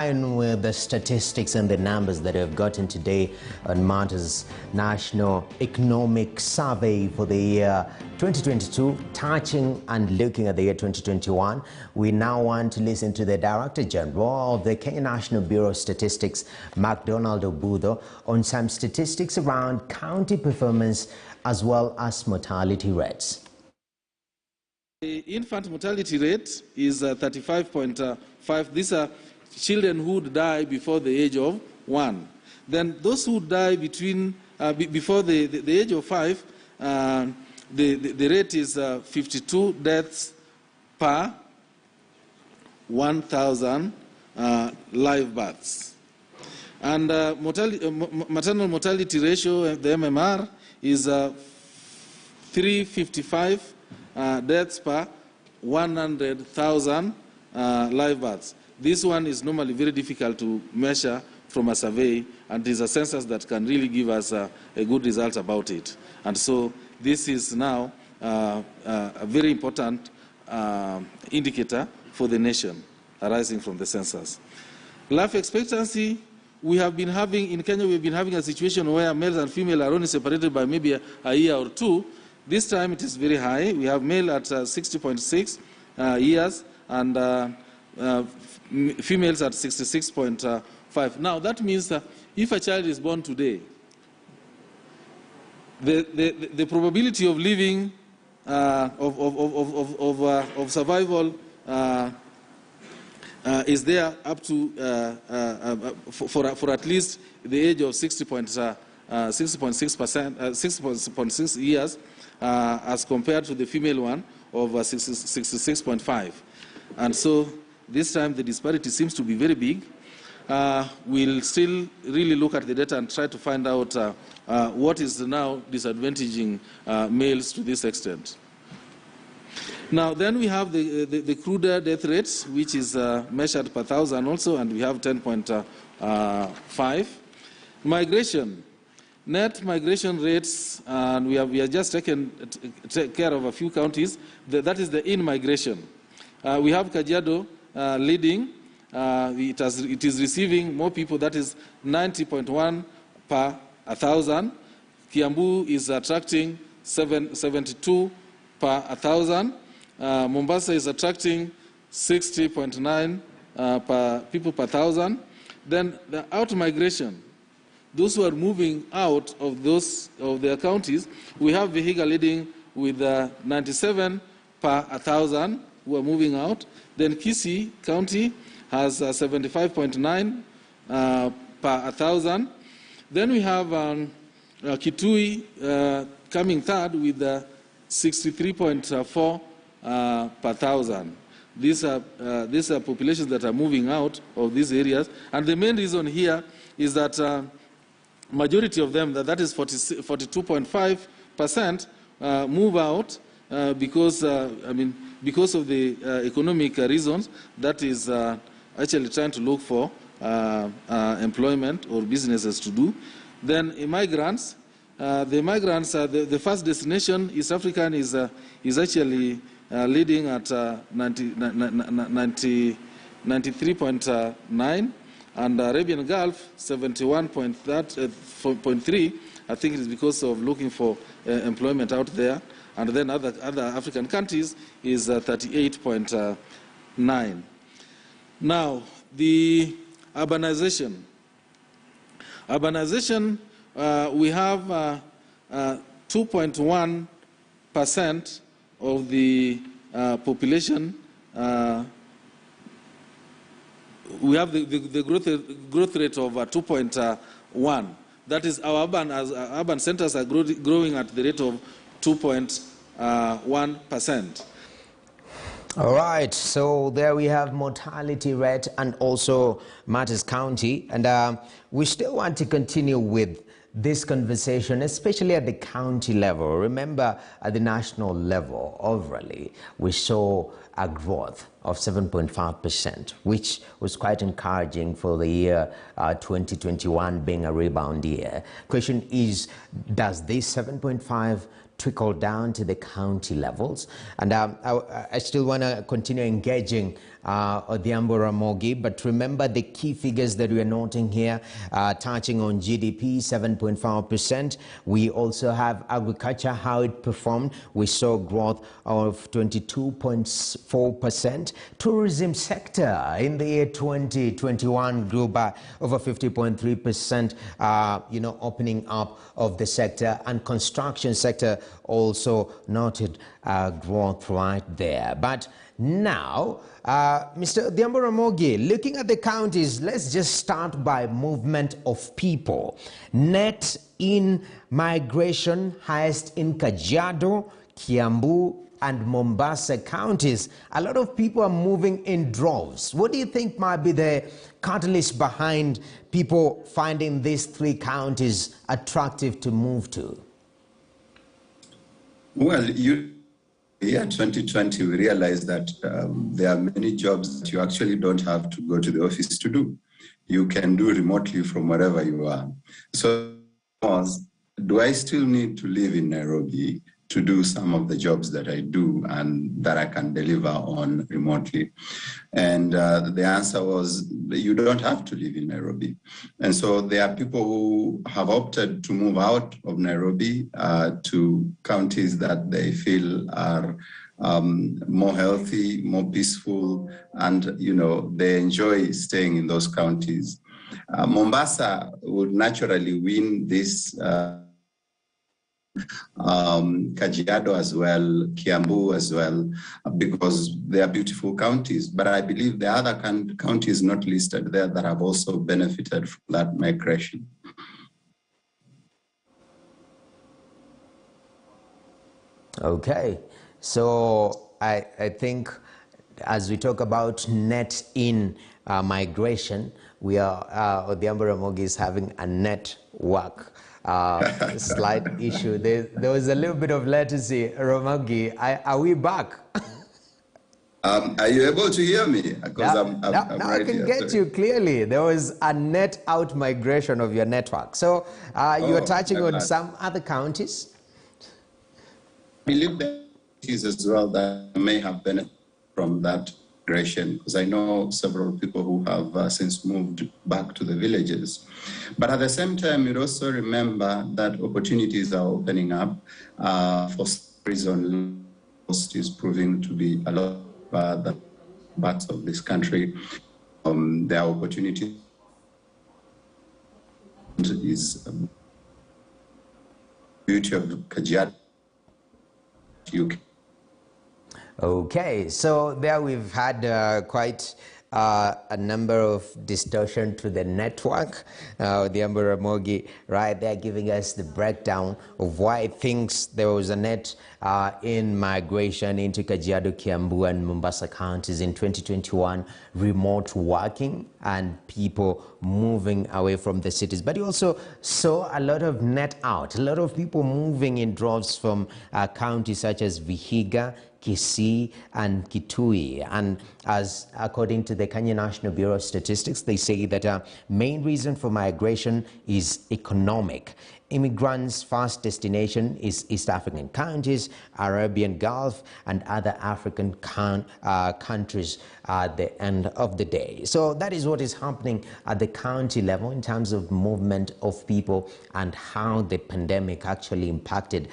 And with the statistics and the numbers that have gotten today on Marta's National Economic Survey for the year 2022, touching and looking at the year 2021, we now want to listen to the Director General of the Kenya National Bureau of Statistics, MacDonald Obudo, on some statistics around county performance as well as mortality rates. The infant mortality rate is 35.5. These are children who would die before the age of 1. Then those who die between before the age of 5, the rate is 52 deaths per 1,000 live births. And maternal mortality ratio, the MMR, is 355 deaths per 100,000 live births. This one is normally very difficult to measure from a survey, and it is a census that can really give us a good result about it. And so this is now a very important indicator for the nation arising from the census. Life expectancy, we have been having, in Kenya, we've been having a situation where males and female are only separated by maybe a year or two. This time it is very high. We have male at 60.6 years and females at 66.5. Now that means that if a child is born today, the probability of living of survival is there up to for at least the age of 6.6 years, as compared to the female one of 66.5. And so this time the disparity seems to be very big. We'll still really look at the data and try to find out what is now disadvantaging males to this extent. Now then we have the crude death rates, which is measured per 1,000 also, and we have 10.5. Migration. Net migration rates, and we have just taken care of a few counties. That is the in-migration. We have Kajiado leading. It is receiving more people, that is 90.1 per 1,000. Kiambu is attracting 72 per 1,000. Mombasa is attracting 60.9 per people per 1,000. Then the out-migration, those who are moving out of their counties, we have Vihiga leading with 97 per 1,000 who are moving out. Then Kisii County has 75.9 per 1,000. Then we have Kitui coming third with 63.4 per 1,000. These are populations that are moving out of these areas. And the main reason here is that majority of them, that is 42.5%, move out because of the economic reasons. That is actually trying to look for employment or businesses to do. Then immigrants, the first destination, East African, is actually leading at 93.9, and Arabian Gulf 71.3. I think it is because of looking for employment out there. And then other African countries is 38.9. Now, the urbanization. Urbanization, we have 2.1% of the population. We have the growth rate of 2.1. That is, our urban centers are growing at the rate of 2.1%. All right, so there we have mortality rate and also Martyrs County, and we still want to continue with this conversation, especially at the county level. Remember, at the national level, overall, we saw a growth of 7.5%, which was quite encouraging for the year 2021 being a rebound year. Question is, does this 7.5 trickle down to the county levels? And I still want to continue engaging Odhiambo Ramogi. But remember the key figures that we are noting here, touching on GDP, 7.5%. We also have agriculture, how it performed. We saw growth of 22.4%. Tourism sector in the year 2021 grew by over 50.3%, opening up of the sector, and construction sector also noted growth right there. But now, Mr. Odhiambo Ramogi, looking at the counties, let's just start by movement of people. Net in migration, highest in Kajiado, Kiambu, and Mombasa counties. A lot of people are moving in droves. What do you think might be the catalyst behind people finding these three counties attractive to move to? Well, year 2020, we realized that there are many jobs that you actually don't have to go to the office to do. You can do remotely from wherever you are. So, do I still need to live in Nairobi to do some of the jobs that I do and that I can deliver on remotely? And the answer was, you don't have to live in Nairobi. And so there are people who have opted to move out of Nairobi to counties that they feel are more healthy, more peaceful, and they enjoy staying in those counties. Mombasa would naturally win this. Kajiado as well, Kiambu as well, because they are beautiful counties. But I believe the other counties not listed there that have also benefited from that migration. Okay, so I think as we talk about net in migration, we are Odhiambo Ramogi is having a network slight issue. There was a little bit of latency. Ramogi, are we back? Are you able to hear me? Because I'm now right I can here, get you clearly. There was a net out migration of your network. So you are touching on some other counties? I believe there is as well that may have benefited from that migration, because I know several people who have since moved back to the villages. But at the same time, you also remember that opportunities are opening up for some reason. Cost is proving to be a lot the parts of this country. There are opportunities. Is beauty of Kajiado. Okay, so there we've had quite a number of distortion to the network. Odhiambo Ramogi right there giving us the breakdown of why it thinks there was a net in migration into Kajiado, Kiambu, and Mombasa counties in 2021, remote working and people moving away from the cities. But you also saw a lot of net out, a lot of people moving in droves from counties such as Vihiga, Kisii, and Kitui. And as according to the Kenya National Bureau of Statistics, they say that main reason for migration is economic. Immigrants' first destination is East African countries, Arabian Gulf, and other African countries at the end of the day. So that is what is happening at the county level in terms of movement of people and how the pandemic actually impacted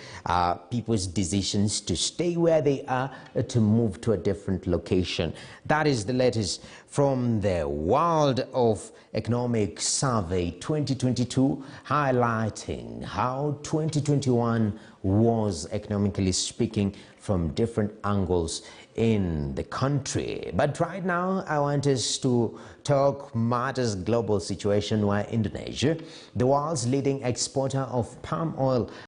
people's decisions to stay where they are, to move to a different location. That is the latest from the World of Economic Survey 2022, highlighting how 2021 was, economically speaking, from different angles in the country. But right now, I want us to talk matters global situation where Indonesia, the world's leading exporter of palm oil,